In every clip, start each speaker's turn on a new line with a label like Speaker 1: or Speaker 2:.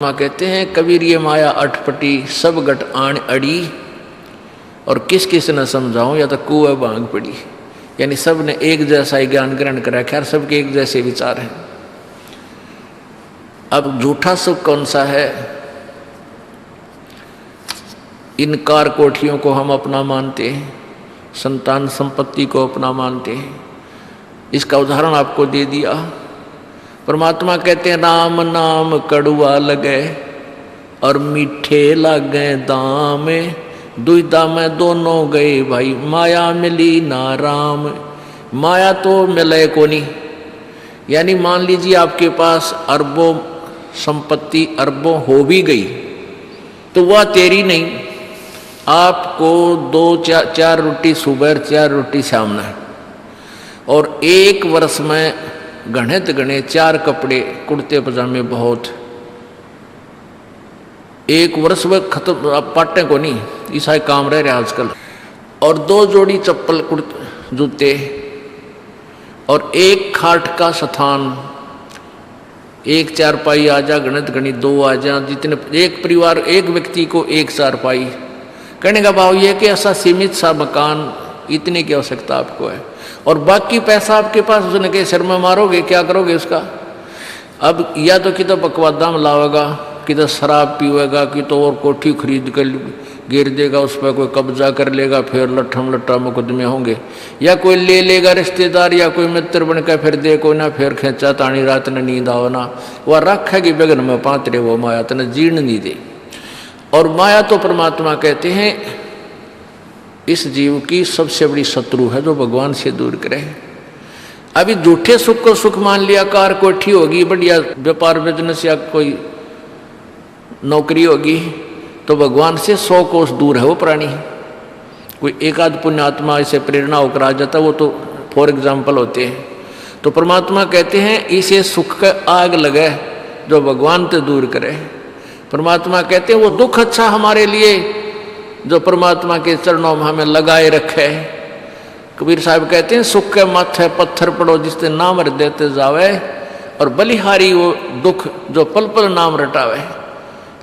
Speaker 1: माँ कहते हैं कबीर ये माया अटपटी सब गट आण अड़ी, और किस किस न समझाऊं या तो कुएं भांग पड़ी। यानी सब ने एक जैसा ही ज्ञान ग्रहण कर रखा है, सबके एक जैसे विचार हैं। अब झूठा सुख कौन सा है? इन कार कोठियों को हम अपना मानते हैं, संतान संपत्ति को अपना मानते हैं। इसका उदाहरण आपको दे दिया। परमात्मा कहते हैं राम नाम कड़ुआ लगे और मीठे लागे दाम, दुविधा में दोनों गए भाई माया मिली ना राम। माया तो मिले को नहीं। यानी मान लीजिए आपके पास अरबों संपत्ति अरबों हो भी गई तो वह तेरी नहीं। आपको दो चार रोटी सुबह चार रोटी शाम है, और एक वर्ष में गणित गणे 4 कपड़े कुर्ते पजामे बहुत। एक वर्ष में खत्म, आप पाटे को नहीं, ऐसा ही काम रह रहा आजकल। और 2 जोड़ी चप्पल कुर्ते जूते, और एक खाट का स्थान, एक चारपाई आ जा, गणित गणित 2 आ जा, जितने एक परिवार एक व्यक्ति को एक चारपाई। कहने का भाव यह कि ऐसा सीमित सा मकान, इतने की आवश्यकता आपको है, और बाकी पैसा आपके पास उसने के सिर में मारोगे, क्या करोगे उसका? अब या तो कि तो बकवादा में लावेगा, कि तो शराब पीवेगा, कि तो और कोठी खरीद कर गिर देगा, उस पर कोई कब्जा कर लेगा, फिर लट्ठम लट्ठा मुकदमे होंगे। या कोई ले लेगा रिश्तेदार या कोई मित्र बनकर फिर दे को ना, फिर खेचा तानी रात ने नींद आओ ना, वह रखेगी बेगन में पातरे वो माया तने जीर्ण नहीं दे। और माया तो परमात्मा कहते हैं इस जीव की सबसे बड़ी शत्रु है, जो भगवान से दूर करे। अभी झूठे सुख को सुख मान लिया, कार कोठी होगी, बढ़िया व्यापार बिजनेस या कोई नौकरी होगी, तो भगवान से 100 कोस दूर है वो प्राणी। कोई एक आध पुण्यात्मा इसे प्रेरणा होकर आ जाता, वो तो फॉर एग्जाम्पल होते हैं। तो परमात्मा कहते हैं इसे सुख का आग लगे जो भगवान से दूर करे। परमात्मा कहते हैं वो दुख अच्छा हमारे लिए जो परमात्मा के चरणों में हमें लगाए रखे। कबीर साहब कहते हैं सुख के माथे पत्थर पड़ो जिससे नाम रट देते जावे, और बलिहारी वो दुख जो पल पल नाम रटावे।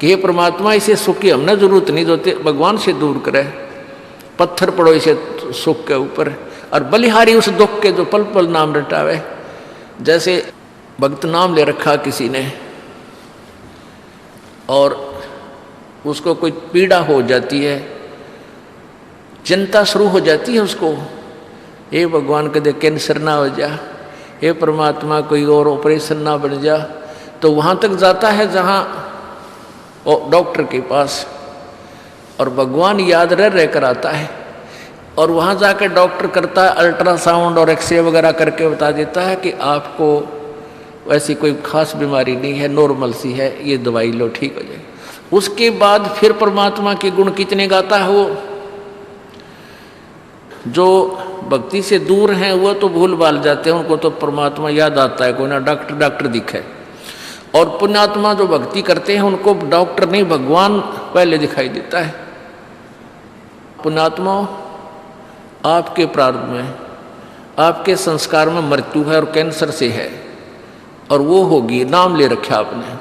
Speaker 1: कि हे परमात्मा इसे सुख की हमने जरूरत नहीं, जो भगवान से दूर करे। पत्थर पड़ो इसे सुख के ऊपर, और बलिहारी उस दुख के जो पल पल नाम रटावे। जैसे भक्त नाम ले रखा किसी ने, और उसको कोई पीड़ा हो जाती है, चिंता शुरू हो जाती है उसको। हे भगवान कदे कैंसर ना हो जा, हे परमात्मा कोई और ऑपरेशन ना बन जा। तो वहाँ तक जाता है जहाँ डॉक्टर के पास, और भगवान याद रह कर आता है। और वहाँ जाकर डॉक्टर करता है अल्ट्रासाउंड और एक्सरे वगैरह करके बता देता है कि आपको वैसी कोई खास बीमारी नहीं है, नॉर्मल सी है, ये दवाई लो ठीक हो जाए। उसके बाद फिर परमात्मा के गुण कितने गाता है वो। जो भक्ति से दूर हैं वो तो भूल भाल जाते हैं, उनको तो परमात्मा याद आता है, कोई ना डॉक्टर दिखे। और पुण्यात्मा जो भक्ति करते हैं उनको डॉक्टर नहीं भगवान पहले दिखाई देता है। पुण्यात्मा आपके प्रारब्ध में, आपके संस्कार में मृत्यु है और कैंसर से है, और वो होगी, नाम ले रखा आपने,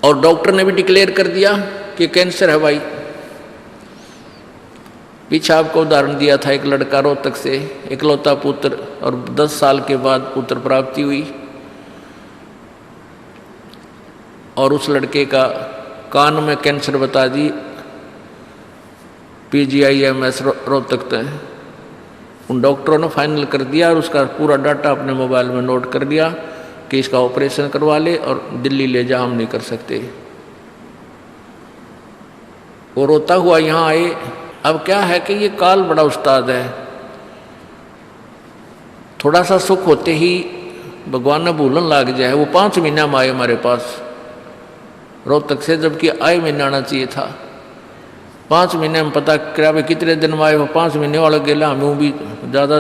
Speaker 1: और डॉक्टर ने भी डिक्लेयर कर दिया कि कैंसर है भाई। पीछे आपको उदाहरण दिया था, एक लड़का रोहतक से, इकलौता पुत्र, और 10 साल के बाद पुत्र प्राप्ति हुई, और उस लड़के का कान में कैंसर बता दी, PGIMS रोहतक तक। उन डॉक्टरों ने फाइनल कर दिया, और उसका पूरा डाटा अपने मोबाइल में नोट कर लिया कि इसका ऑपरेशन करवा ले और दिल्ली ले जा, हम नहीं कर सकते। वो रोता हुआ यहाँ आए। अब क्या है कि ये काल बड़ा उस्ताद है, थोड़ा सा सुख होते ही भगवान ने भूलन लाग जाए। वो 5 महीना में आए हमारे पास रोहतक से, जबकि आए महीने आना चाहिए था। 5 महीने में पता क्या भाई कितने दिन में आए, वो 5 महीने वाला गेला। हमें भी ज़्यादा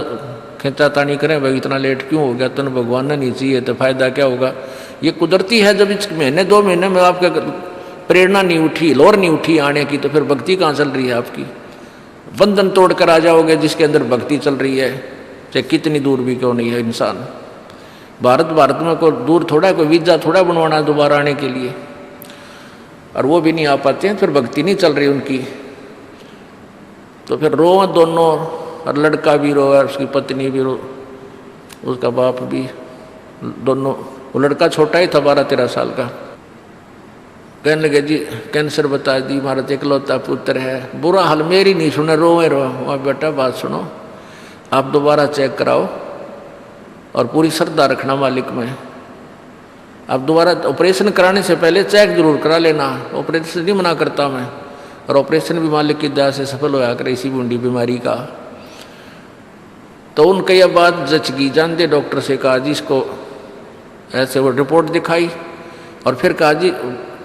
Speaker 1: खींचा तानी करें भाई इतना लेट क्यों हो गया, तो भगवान ने नहीं चाहिए तो फायदा क्या होगा। ये कुदरती है, जब इस महीने 2 महीने में आपके प्रेरणा नहीं उठी, लोर नहीं उठी आने की, तो फिर भक्ति कहाँ चल रही है आपकी। बंधन तोड़ कर आ जाओगे जिसके अंदर भक्ति चल रही है, चाहे कितनी दूर भी क्यों नहीं है इंसान। भारत में कोई दूर थोड़ा, कोई वीजा थोड़ा बनवाना है दोबारा आने के लिए। और वो भी नहीं आ पाते हैं, फिर भक्ति नहीं चल रही उनकी, तो फिर रो दोनों, और लड़का भी रो और उसकी पत्नी भी रो, उसका बाप भी, दोनों। वो लड़का छोटा ही था 12-13 साल का। कहने लगे जी कैंसर बता दी, हमारा इकलौता पुत्र है। बुरा हाल, मेरी नहीं सुने, रोए रो। वहाँ बेटा बात सुनो, आप दोबारा चेक कराओ और पूरी श्रद्धा रखना मालिक में। आप दोबारा ऑपरेशन कराने से पहले चेक जरूर करा लेना, ऑपरेशन नहीं मना करता मैं, और ऑपरेशन भी मालिक की दया से सफल होया करे इसी बूंदी बीमारी का। तो उनके यह बात जच गई, जानते डॉक्टर से कहा जी इसको ऐसे, वो रिपोर्ट दिखाई और फिर कहा जी,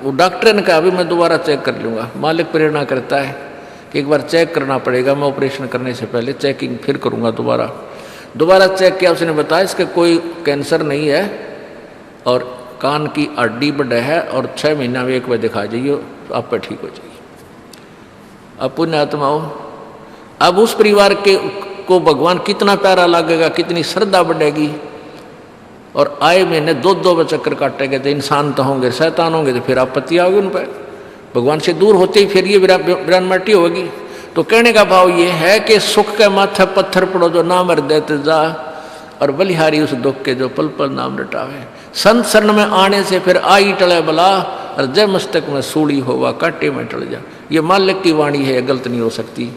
Speaker 1: वो डॉक्टर ने कहा अभी मैं दोबारा चेक कर लूँगा। मालिक प्रेरणा करता है कि एक बार चेक करना पड़ेगा, मैं ऑपरेशन करने से पहले चेकिंग फिर करूँगा। दोबारा चेक किया, उसने बताया इसका कोई कैंसर नहीं है और कान की हड्डी बढ़ा है और 6 महीना में एक बार दिखा जाइए, आप पर ठीक हो जाइए। अब पुण्य आत्माओं, अब उस परिवार को भगवान कितना प्यारा लगेगा, कितनी श्रद्धा बढ़ेगी। और आए महीने 2-2 चक्कर काटेंगे, तो इंसान तो होंगे, शैतान होंगे, तो फिर आपत्ति आओगी उन पर। भगवान से दूर होते ही फिर ये विरानमाटी होगी। तो कहने का भाव ये है कि सुख के माथे पत्थर पड़ो जो नाम हृदय ते जा, और बलिहारी उस दुख के जो पल पल नाम रटावे। संत शरण में आने से फिर आई टले बला, और जय मस्तक में सूली होवा काटे में टल जा। ये मालिक की वाणी है, गलत नहीं हो सकती।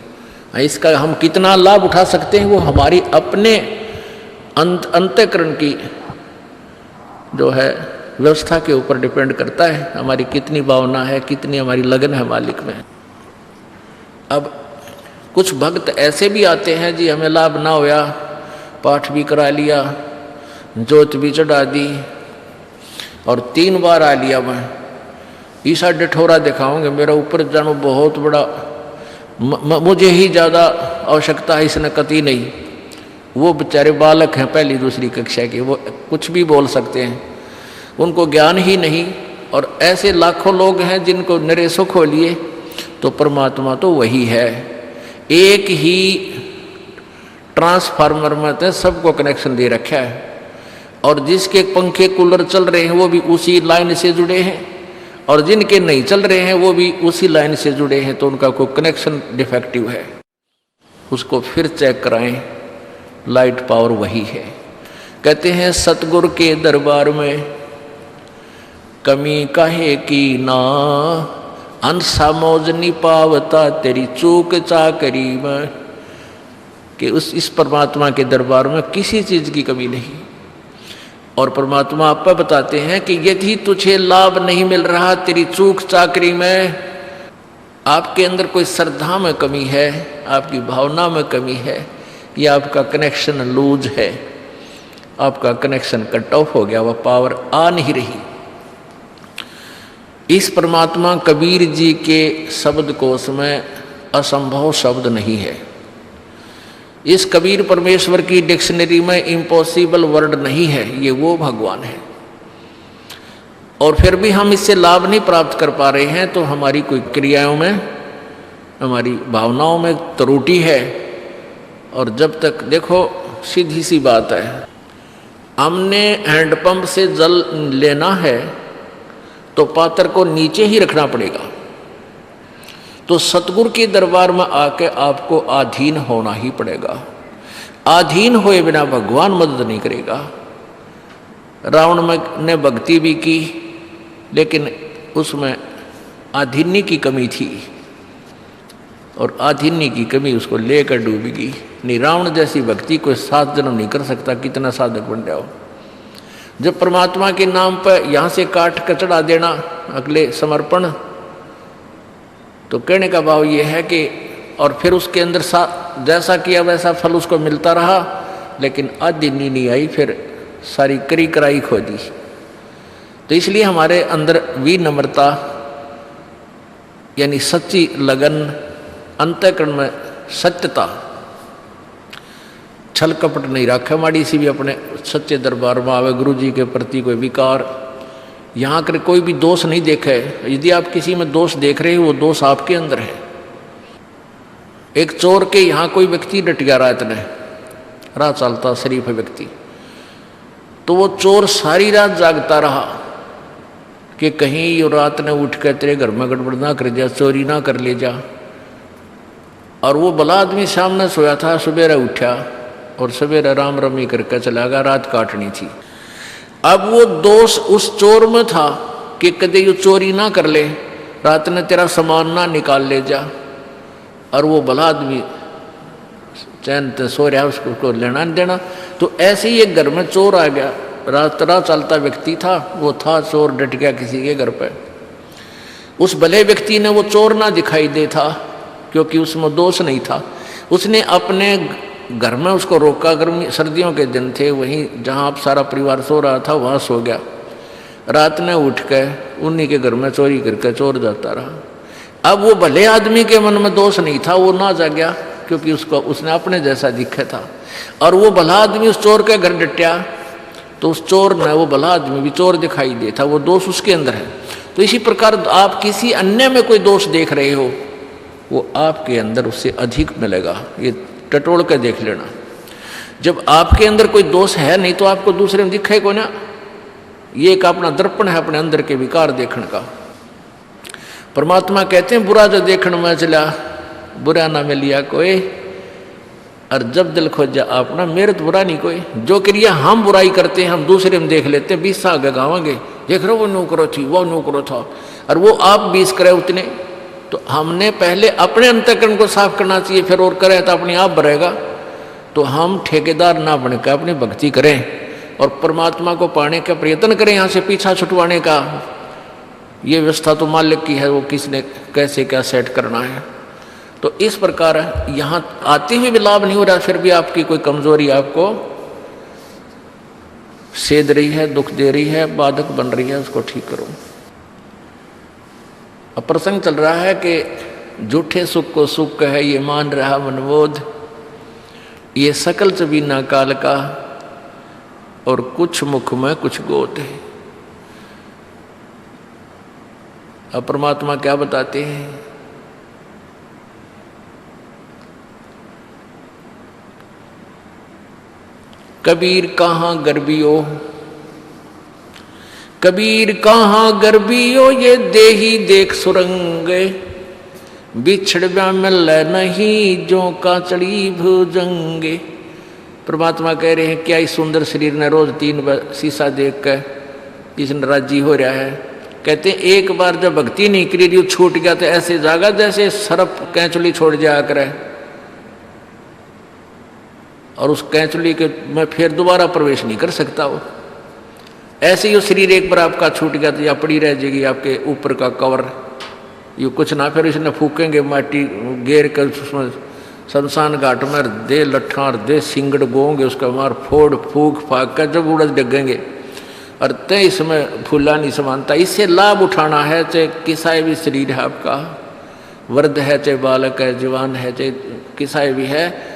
Speaker 1: इसका हम कितना लाभ उठा सकते हैं वो हमारी अपने अंतःकरण की जो है व्यवस्था के ऊपर डिपेंड करता है। हमारी कितनी भावना है, कितनी हमारी लगन है मालिक में। अब कुछ भक्त ऐसे भी आते हैं जी, हमें लाभ ना होया, पाठ भी करा लिया, जोत भी चढ़ा दी और 3 बार आ लिया, मैं ईसा डठोरा दिखाऊंगे, मेरा ऊपर जानो बहुत बड़ा, मुझे ही ज़्यादा आवश्यकता है, इसने कती नहीं। वो बेचारे बालक हैं 1ली-2री कक्षा के, वो कुछ भी बोल सकते हैं, उनको ज्ञान ही नहीं। और ऐसे लाखों लोग हैं जिनको निरे सुख हो लिए। तो परमात्मा तो वही है, एक ही ट्रांसफार्मर में तो सबको कनेक्शन दे रखा है, और जिसके पंखे कूलर चल रहे हैं वो भी उसी लाइन से जुड़े हैं, और जिनके नहीं चल रहे हैं वो भी उसी लाइन से जुड़े हैं। तो उनका कोई कनेक्शन डिफेक्टिव है, उसको फिर चेक कराएं, लाइट पावर वही है। कहते हैं सतगुरु के दरबार में कमी काहे की ना, अंसा मौज नहीं पावता तेरी चूक चाकरी में। कि इस परमात्मा के दरबार में किसी चीज की कमी नहीं। और परमात्मा आप पर बताते हैं कि यदि तुझे लाभ नहीं मिल रहा तेरी चूक चाकरी में, आपके अंदर कोई श्रद्धा में कमी है, आपकी भावना में कमी है, या आपका कनेक्शन लूज है, आपका कनेक्शन कट ऑफ हो गया, वह पावर आ नहीं रही। इस परमात्मा कबीर जी के शब्द कोश में असंभव शब्द नहीं है। इस कबीर परमेश्वर की डिक्शनरी में इम्पॉसिबल वर्ड नहीं है, ये वो भगवान है। और फिर भी हम इससे लाभ नहीं प्राप्त कर पा रहे हैं, तो हमारी कोई क्रियाओं में, हमारी भावनाओं में त्रुटि है। और जब तक देखो सीधी सी बात है, हमने हैंडपंप से जल लेना है तो पात्र को नीचे ही रखना पड़ेगा। तो सतगुरु के दरबार में आके आपको अधीन होना ही पड़ेगा। अधीन हुए बिना भगवान मदद नहीं करेगा। रावण ने भक्ति भी की, लेकिन उसमें अधीन्य की कमी थी, और अधीन्य की कमी उसको लेकर डूबेगी। नहीं, रावण जैसी भक्ति कोई 7 जन्म नहीं कर सकता, कितना साधक बन जाओ। जब परमात्मा के नाम पर यहाँ से काट कर चढ़ा देना अगले समर्पण, तो कहने का भाव ये है कि और फिर उसके अंदर जैसा किया वैसा फल उसको मिलता रहा, लेकिन अधीन्य नहीं आई, फिर सारी करी कराई खो दी। तो इसलिए हमारे अंदर विनम्रता यानी सच्ची लगन, अंतःकरण में सत्यता, छल कपट नहीं रखा माड़ी सी भी अपने सच्चे दरबार में आवे। गुरु जी के प्रति कोई विकार, यहाँ कर कोई भी दोष नहीं देखा है। यदि आप किसी में दोष देख रहे हो, वो दोष आपके अंदर है। एक चोर के यहाँ कोई व्यक्ति डट गया रात में, रात चलता शरीफ व्यक्ति, तो वो चोर सारी रात जागता रहा कि कहीं ये रात ने उठ कर तेरे घर में गड़बड़ ना कर जा, चोरी ना कर ले जा। और वो भला आदमी सामने सोया था, सवेरे उठा और सवेरे राम रमी करके चला गया, रात काटनी थी। अब वो दोष उस चोर में था कि कदे ये चोरी ना कर ले, रात ने तेरा सामान ना निकाल ले जा। और वो भला आदमी चैन से सो रहा, उसको लेना नहीं देना। तो ऐसे ही एक घर में चोर आ गया, रात राह चलता व्यक्ति था, वो था चोर, डट गया किसी के घर पे। उस भले व्यक्ति ने वो चोर ना दिखाई दे था क्योंकि उसमें दोष नहीं था। उसने अपने घर में उसको रोका, गर्मी सर्दियों के दिन थे, वहीं जहाँ आप सारा परिवार सो रहा था वहाँ सो गया। रात ने उठ के उन्हीं के घर में चोरी करके चोर जाता रहा। अब वो भले आदमी के मन में दोष नहीं था, वो ना जा गया क्योंकि उसने अपने जैसा दिखा था। और वो भला आदमी उस चोर के घर डटिया तो उस चोर ने वो भला आदमी भी चोर दिखाई देता, वो दोष उसके अंदर है। तो इसी प्रकार आप किसी अन्य में कोई दोष देख रहे हो, वो आपके अंदर उससे अधिक मिलेगा। ये टटोल कर देख लेना। जब आपके अंदर कोई दोष है नहीं तो आपको दूसरे में दिखे को ना। ये एक अपना दर्पण है अपने अंदर के विकार देखने का। परमात्मा कहते हैं बुरा जो देखने में चला बुरा ना मिलिया कोई, और जब दिल खोजा अपना मेरे तो बुरा नहीं कोई। जो क्रिया हम बुराई करते हैं हम दूसरे में देख लेते हैं, 20 आगे गावांगे, देख रहे हो वो नौकरो थी, वो नौकरो था, और वो आप 20 करे उतने। तो हमने पहले अपने अंतःकरण को साफ करना चाहिए, फिर और करे तो अपने आप बढ़ेगा। तो हम ठेकेदार ना बनकर अपनी भक्ति करें और परमात्मा को पाने का प्रयत्न करें, यहाँ से पीछा छुटवाने का। ये व्यवस्था तो मालिक की है, वो किसने कैसे क्या सेट करना है। तो इस प्रकार यहाँ आते हुए भी लाभ नहीं हो रहा, फिर भी आपकी कोई कमजोरी आपको सेध रही है, दुख दे रही है, बाधक बन रही है, उसको ठीक करो। अब प्रसंग चल रहा है कि झूठे सुख को सुख है ये मान रहा मनबोध, ये सकल चबीना काल का और कुछ मुख में कुछ गोद है। अब परमात्मा क्या बताते हैं, कबीर कहाँ गर्बियो, कबीर कहाँ गर्बियो, ये देही देख सुरंगे, बिछड़ मिल नहीं जो काचड़ी भुजंगे। परमात्मा कह रहे हैं क्या इस सुंदर शरीर ने रोज 3 बार शीशा देख कर किसने राजी हो रहा है। कहते हैं एक बार जब भक्ति नहीं करी छूट गया तो ऐसे जागा जैसे सरप कैंचुली छोड़ जाया करे, और उस कैंचुली के में फिर दोबारा प्रवेश नहीं कर सकता वो। ऐसे ही वो शरीर एक बार आपका छूट गया तो या पड़ी रह जाएगी आपके ऊपर का कवर, ये कुछ ना फिर इसने फूकेंगे माटी घेर कर उसमें शमशान घाट में दे लट्ठा और दे सिंगड़ बोंगे, उसका मार फोड़ फूक फाक कर जब उड़द डगेंगे। और तय इसमें फूला नहीं समानता। इससे लाभ उठाना है, चाहे किसा भी शरीर है आपका, वृद्ध है चाहे बालक है, जवान है चाहे किसा भी है,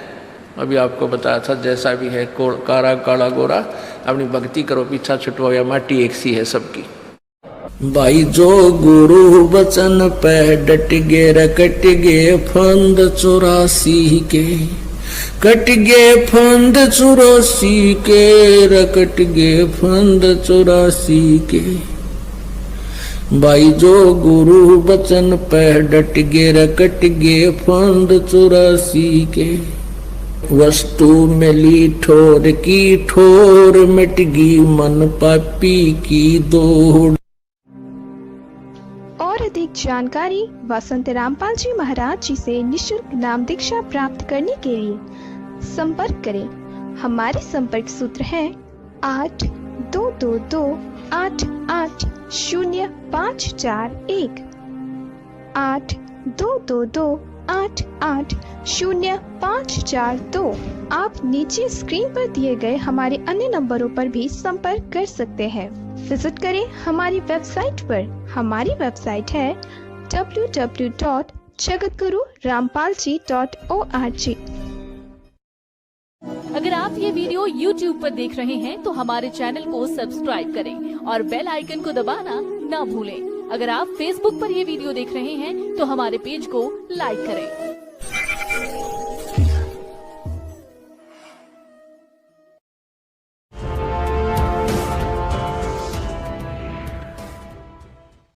Speaker 1: अभी आपको बताया था जैसा भी है, कारा काला गोरा, अपनी भक्ति करो, पीछा छुटवाओ, या माटी एक सी है सबकी। भाई जो गुरु बचन पे डट गे रकट गे फंद 84 के, कट गे फंद 84 के, रकट गे फंद 84 के। भाई जो गुरु बचन पे डट गे रकट गे फंद 84 के, वस्तु मिली ठोर की ठोर, मिट गई मन पापी की दौड़।
Speaker 2: और अधिक जानकारी वसंत रामपाल जी महाराज जी से निशुल्क नाम दीक्षा प्राप्त करने के लिए संपर्क करें। हमारे संपर्क सूत्र हैं 8222880541, 8222880542। आप नीचे स्क्रीन पर दिए गए हमारे अन्य नंबरों पर भी संपर्क कर सकते हैं। विजिट करें हमारी वेबसाइट पर। हमारी वेबसाइट है www.jagatgururampalji.org।
Speaker 3: अगर आप ये वीडियो YouTube पर देख रहे हैं तो हमारे चैनल को सब्सक्राइब करें और बेल आइकन को दबाना ना भूलें। अगर आप Facebook पर ये वीडियो देख रहे हैं तो हमारे पेज को लाइक करें।